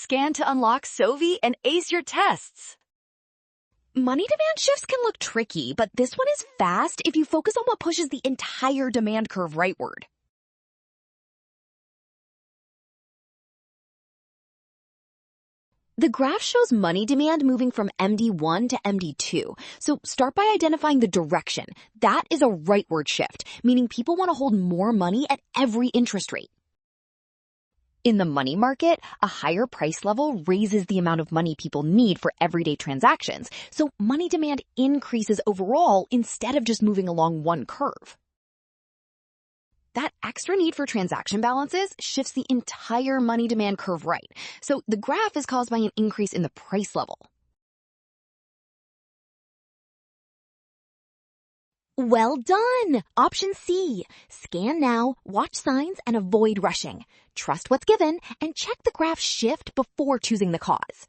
Scan to unlock Sovi and ace your tests. Money demand shifts can look tricky, but this one is fast if you focus on what pushes the entire demand curve rightward. The graph shows money demand moving from MD1 to MD2. So start by identifying the direction. That is a rightward shift, meaning people want to hold more money at every interest rate. In the money market, a higher price level raises the amount of money people need for everyday transactions, so money demand increases overall instead of just moving along one curve. That extra need for transaction balances shifts the entire money demand curve right, so the graph is caused by an increase in the price level. Well done! Option C. Scan now, watch signs, and avoid rushing. Trust what's given, and check the graph shift before choosing the cause.